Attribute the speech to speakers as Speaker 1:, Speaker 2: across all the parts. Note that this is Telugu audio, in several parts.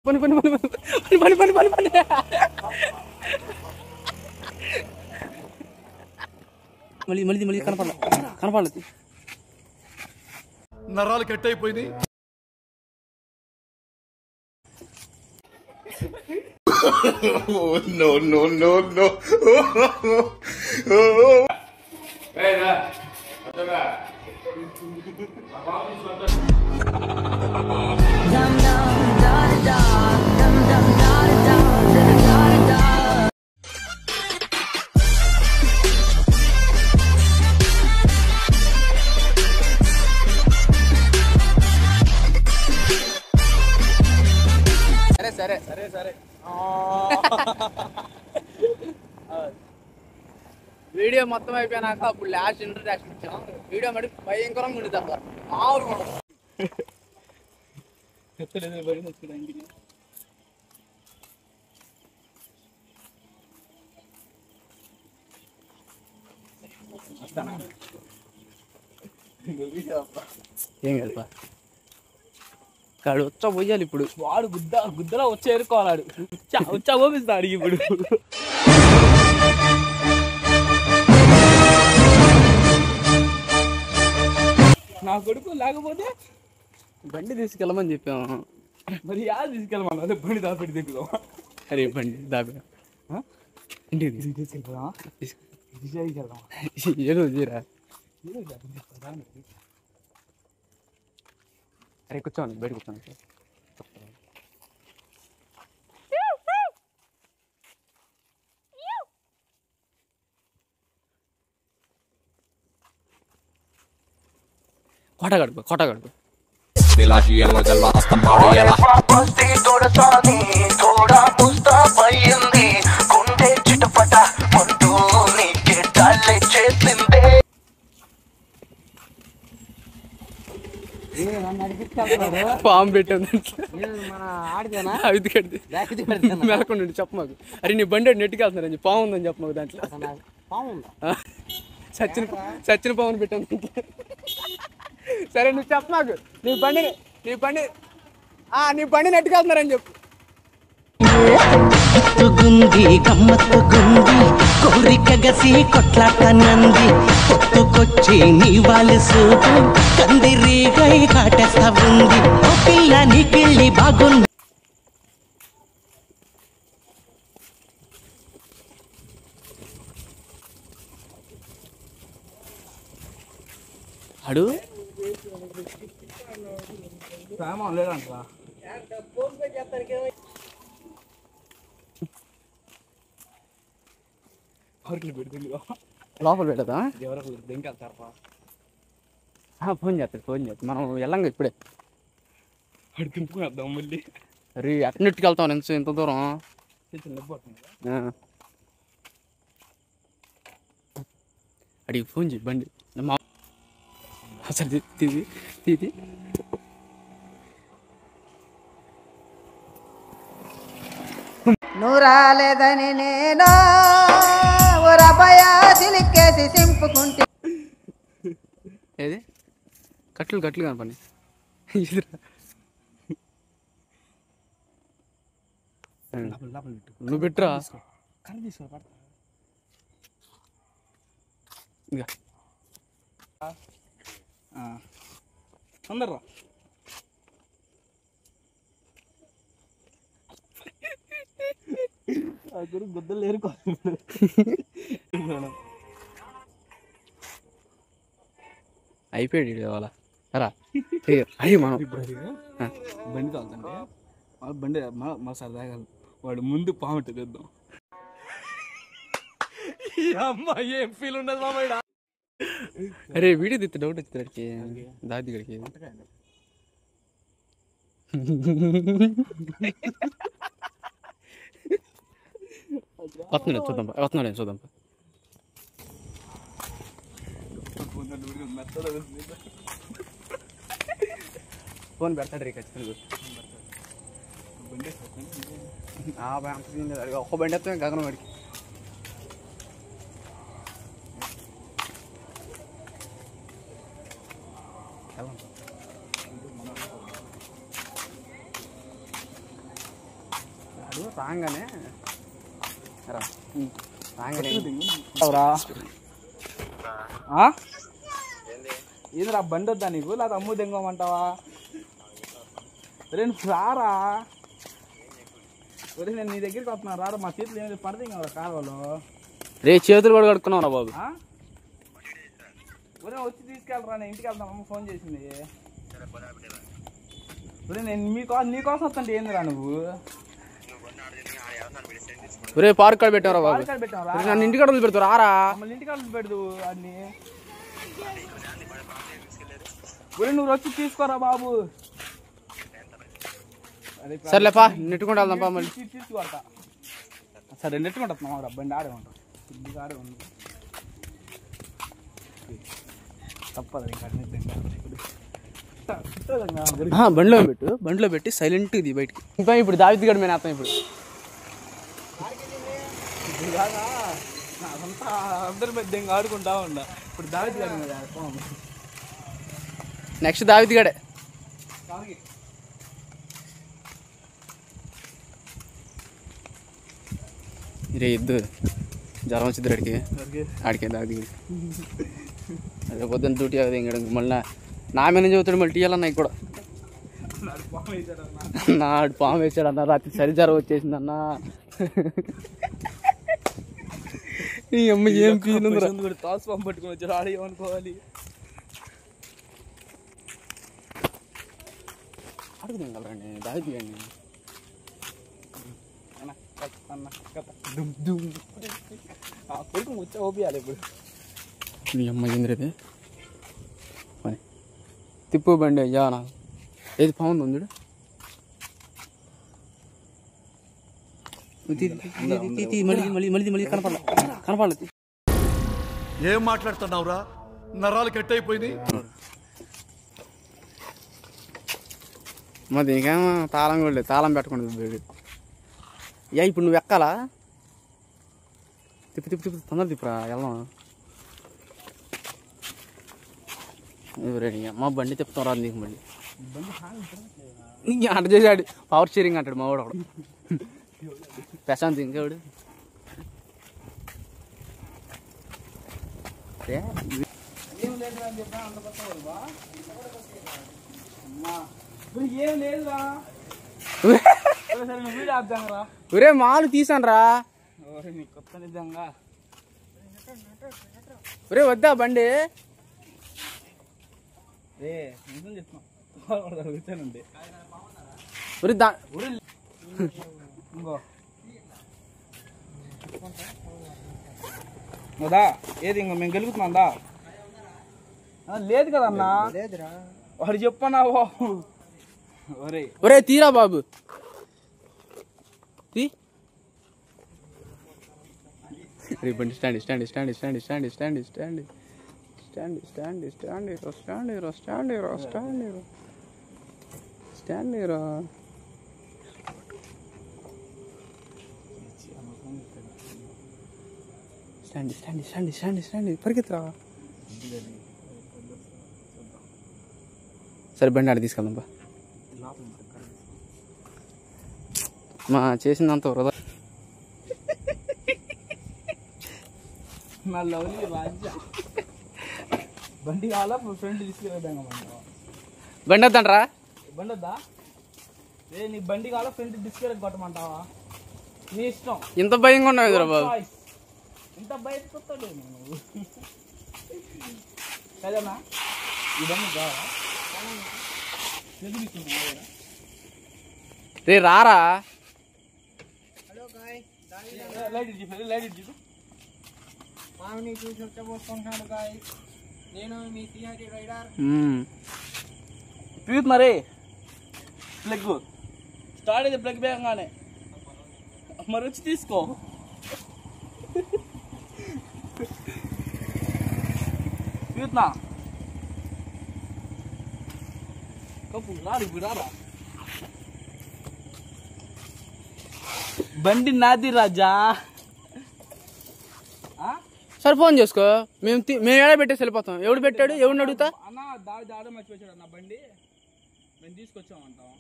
Speaker 1: పని పని పని పని పని పని పని మళ్ళీ మళ్ళీ మళ్ళీ కనపడలేదు
Speaker 2: నరాలు కట్ అయిపోయినాయి. No, no, no, no.
Speaker 1: సరే సరే సరే వీడియో మొత్తం అయిపోయినాక అప్పుడు లాస్ట్ ఇంట్రడక్షన్ ఇచ్చాం. వీడియో మరి భయంకరంగా ఉండి తప్ప ఏం కదా కాడు వచ్చా పోయాలి ఇప్పుడు. వాడు గుద్దలో వచ్చి ఏరుకోవాలాడు. వచ్చా పోపిస్తాడు ఇప్పుడు. నా కొడుకు లేకపోతే బండి తీసుకెళ్ళమని చెప్పాము. మరి యాది తీసుకెళ్ళమన్నా? అదే బండి దాపెట్టి దిగుదాం. అరే బండి దాపి ఇంటికి తీసుకెళ్తాం. ఏదో తీరా. అరే కూర్చోండి, బయట కూర్చోండి. కోట గడుపు పాము పెట్టాను మెలకుండా చెప్ప మాకు. అరే నీ బండి నెట్కి వెళ్తున్నారని పాము ఉందని చెప్ప మాకు. దాంట్లో సచ్చిన పాముని పెట్టాను. సరే నువ్వు చెప్ప మాకు. నీ బండి నెట్కి వెళ్తున్నారని చెప్పు.
Speaker 3: కోరిక గసి కొట్లాట నంది పొత్తుకొచ్చి నీ వాళ్ళ సూపు కందిరీగై కాటేస్తా ఉంది. ఓ పిల్ల నీకెళ్ళి బాగుంది.
Speaker 1: అడు లేదంటరా లోపల పెట్టదా? ఫోన్ చేస్తాడు. మనం వెళ్ళంగా ఇప్పుడే అడుగుదాం మళ్ళీ. అరే అట్నెట్టుకు వెళ్తాం ఎంత దూరం. అడిగి ఫోన్ చేయి బండి. అసలు తీది
Speaker 4: నువ్వు రాలేదని నేను సిలిక్కేసి సింపుకుంటే.
Speaker 1: ఏది కట్లు కనపడి నువ్వు పెట్టురా. ఇంకా తొందరరా. గుద్దలు ఏరుకో. అయిపోయాడు ఇవాళ. రా అయ్యి మనం బండి తాగుతుంటే బండి మా సరదాగా వాడు ముందు పాము తెద్దాం. అమ్మాయి ఏం ఫీల్ ఉండదు మామయ్య. అరే వీడియో తీస్తే డౌట్ వచ్చింది దాది గడికి. వస్తున్నాడు చూద్దాం. ఫోన్ పెడతాడు రే ఖచ్చితంగా. ఒక్క బండి వస్తామే గగనం వాడికి. రాగానే ఏందిరా బండి వద్దా నీకు లేదా అమ్ము దెంగమంటావా? నువ్వు రారా, నేను నీ దగ్గరికి వస్తున్నాను రారా. మా చేతులు ఏమి పడితే కదా కాలువలో. రే చేతులు కూడా కడుక్కున్నావురా బాబు. వచ్చి తీసుకెళ్ళరా, నేను ఇంటికి వెళ్తాను. అమ్మ ఫోన్ చేసింది. నేను నీకోసం వస్తుంటే ఏందిరా నువ్వు? ఒరే పార్క్ కాడ పెట్టారా బాబు? నన్ను ఇంటికాడ వదిలి పెడతావు రారా. మమ్మల్ని ఇంటికాడ వదిలి పెడతావు అన్ని. ఒరే నువ్వు వచ్చి తీసుకోరా బాబు. సర్లేపా నెట్టుకుంటా వెళ్దాంపా. మళ్ళీ తీసుకొడతా. సరే నెట్టుకుంటా బండి ఆడే ఉంటాం. ఇంటికి ఆడే ఉంది తప్పదు. బండిలో పెట్టి సైలెంట్ ఇది బయటికి. ఇంకా ఇప్పుడు దావిద్ గడి మేము వేస్తాం. ఇప్పుడు అదంతా అందరి మధ్య ఆడుకుంటా ఉండ. ఇప్పుడు దావిద్ గడి మీద నెక్స్ట్ దావిద్ గడే. ఇరే ఇద్దు జ్వరం వచ్చింది అడికి ఆడికే దావిద్ గడి. అదే పొద్దున్న డ్యూటీ అవుతుంది. ఇంకా మళ్ళీ నా మీద చదువుతాడు. మళ్ళీ టీ అన్నాయి కూడా నాడు పాము వేసాడన్న. రాత్రి సరి జ్వరం వచ్చేసిందన్న. ఈ అమ్మ ఏం పీనుంది తాసు పాము పట్టుకుని వచ్చాడు. ఆడ ఏమనుకోవాలి అడుగుదాం కలరండి దావిద్ గారిని. కొడుకు వచ్చా ఓపియాలి ఇప్పుడు. మీ అమ్మ ఏంద్రది పని తిప్పు బండి అయ్యా. నా ఏది పాముంది ఉంది మళ్ళీ కనపడలేదు.
Speaker 2: ఏం మాట్లాడుతున్నావురా? నరాలు కట్ అయిపోయింది.
Speaker 1: మరి ఇంకేమో తాళం కూడా లేదు. తాళం పెట్టకుండా అయ్యా ఇప్పుడు నువ్వు ఎక్కాలా? తిప్పు తొందర తిప్పురా వెళ్దాం. రెడీ మా బండి తిప్పుతాం రాదు నీకు. మళ్ళీ అంట చేసాడు పవర్ షేరింగ్ అంటాడు మా వాడు. ఒకడు ప్రశాంత్ ఇంకోడు. ఒరే మాలు తీసాను రా. కొత్త నిజంగా ఒరే వద్దా బండి? కూర్చోనండి ఇంకోదా ఏది ఇంకో మేము గెలుగుతున్నాందా? లేదు కదన్నా. వాడు చెప్పన్నా బాబు. ఒరే తీరా బాబు తీ. బండి stand stand stand stand stand stand stand stand stand stand stand stand stand stand రా. Stand stand stand stand stand పరిగెత్తురా. సరే బండి ఆడ తీసుకెళ్దాం బా. మా చేసిందంత వృధా. నా లవ్లీ రాజా బండి కావాలా ఫ్రెండ్ తీసుకెళ్దాం. బండి వద్దంటరా? బండి వద్దా? నీ బండి కావాలా ఫ్రెండ్ తీసుకెళ్ళి కొట్టమంటావా? నీ ఇష్టం. ఇంత భయంగా ఉన్నావు ఎదురా బాబు. ఇంత బయటకు వస్తాడు నువ్వు కదనా? ఈ బండి కావాలా? రే రారా. లైట్ ఇచ్చి మామిని చూసి వచ్చబోతున్నాడు గాయ్. నేను మీ సిఆర్టీ రైడర్. పీగుతున్నారే ప్లగ్ స్టార్ట్ అయితే ప్లగ్ వేగంగానే మరి వచ్చి తీసుకో. పీగుతున్నా కప్పు రాడు ఇప్పుడు రారా. బండి నాది రాజా. సరే ఫోన్ చేసుకో. మేము ఏడా పెట్టేసి వెళ్ళిపోతాం. ఎవడు పెట్టాడు? ఎవడిని అడుగుతా? అన్న దాడి ఆడ మర్చిపోయాడు అన్న బండి. మేము తీసుకొచ్చామంటాం.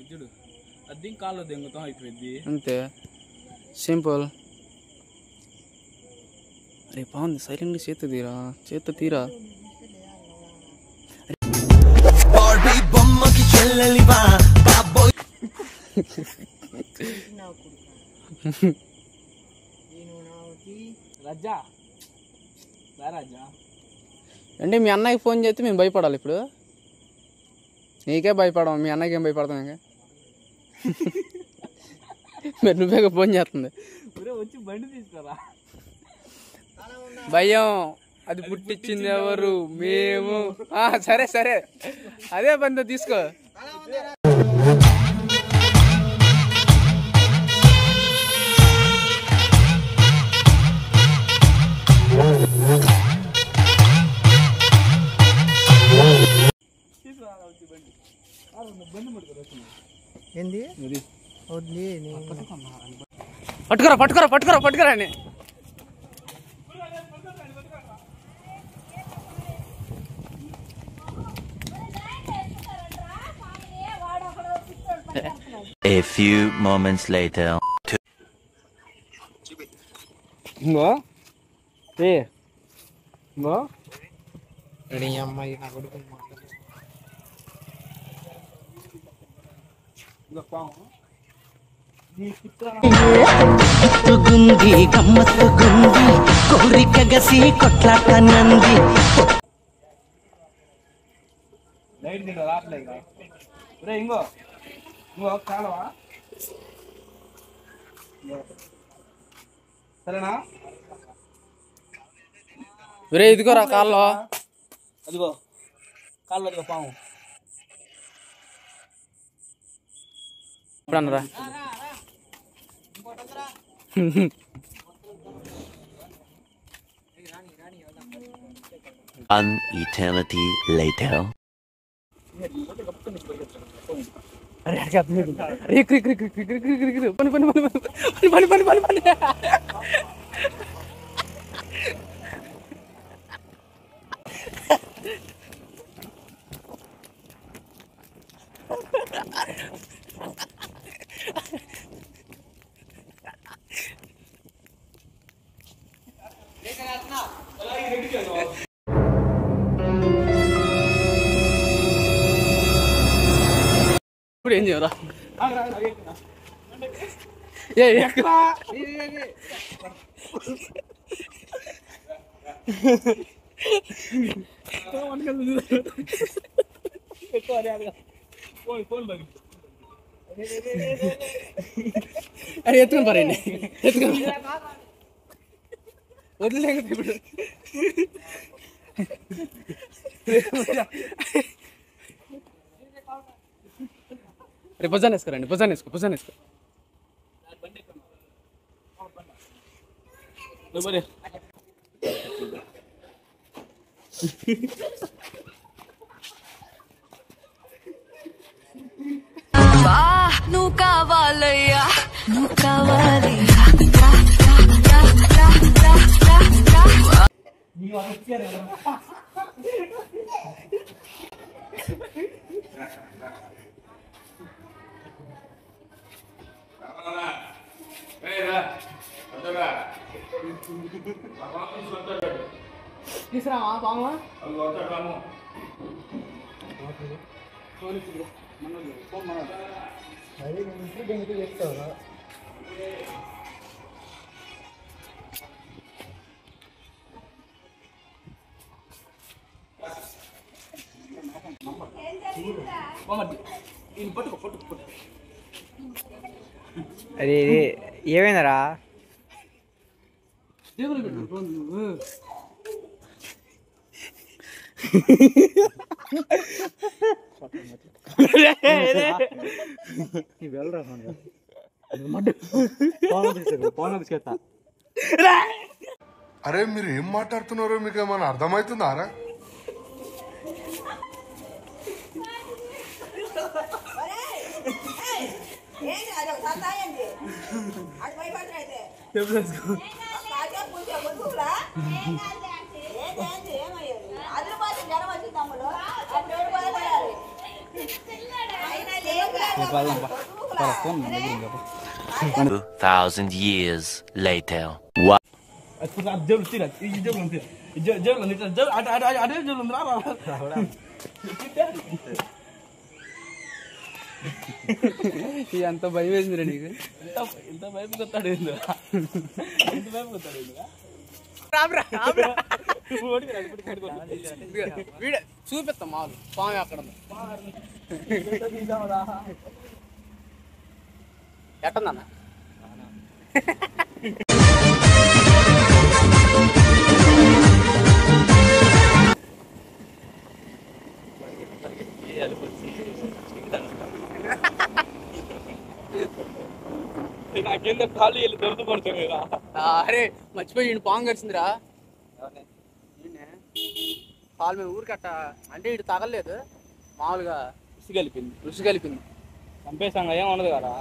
Speaker 1: చూడు అది కాళ్ళు దెంగుతాం అయిపోయింది
Speaker 5: అంతే సింపుల్. అరే బాగుంది, సైలెంట్గా చేత తీరా.
Speaker 3: బొమ్మకి చెల్లెలివా బాబోయ్.
Speaker 1: రాజా రాజా
Speaker 5: అంటే మీ అన్నయ్యకి ఫోన్ చేస్తే మేము భయపడాలి ఇప్పుడు? నీకే భయపడము, మీ అన్నయ్యకి ఏం భయపడతాం ఇంకా? మరి నువ్వే ఫోన్ చేస్తుంది.
Speaker 1: వచ్చి బండి తీసుకురా.
Speaker 5: భయం అది పుట్టించింది ఎవరు? మేము. సరే సరే అదే బండి తీసుకో.
Speaker 4: ఏంది
Speaker 5: పట్టుకురా అని.
Speaker 6: A few moments later.
Speaker 4: అమ్మాయి నా కొడుకు
Speaker 3: గుంది గమ్మత్తు గుంది కోరిక గసి కొట్లాట నంది.
Speaker 1: లైట్ దీంట్లో రావట్లేదు. ఇంకో కాలవా సరేనా?
Speaker 5: ఒరే ఇదిగోరా కాల్లో.
Speaker 1: అదిగో కాళ్ళు అదిగో పాము.
Speaker 5: ఇప్పుడు అన్నరా
Speaker 6: An eternity later.
Speaker 5: పని. ఇప్పుడు ఏం చేయరా? అరే ఎత్తుకొని పరండి, ఎత్తుకొని వదిలే ఇప్పుడు. రేపు భుజాన్ని వేసుకోరండి, భుజాన్ని వేసుకో.
Speaker 7: నువ్వు కావాలయ్యా, నువ్వు కావాలి.
Speaker 5: తీసుకురావా పాము?
Speaker 4: అరే ఏమైందరా?
Speaker 8: అరే మీరు ఏం మాట్లాడుతున్నారో మీకు ఏమైనా అర్థమవుతుందారా?
Speaker 1: ఫోన్ నా దగ్గర ఉంది.
Speaker 6: 2,000 years later.
Speaker 1: జోలు తీరా ఈ జోలు ఉంది జోలు ఉంది జోలు అదే జోలు ఉంది రా ఎంత భయం వేసిందిరా నీకు ఎంత భయపడతాడు ఎంత భయపడతాడు చూపిస్తా మాలు పాము అక్కడ ఎట్టందన్న
Speaker 9: నాకేందో ఖాళీ వెళ్ళి దొరుకుపడుతుంది
Speaker 1: అరే మర్చిపోయి ఈయన పాము గడిచిందిరా కాలు మీద ఊరికట్ట అంటే ఇటు తగలేదు మామూలుగా
Speaker 9: రుచి కలిపింది
Speaker 1: రుచి కలిపింది
Speaker 9: చంపేసాంగా ఏం ఉండదు కదా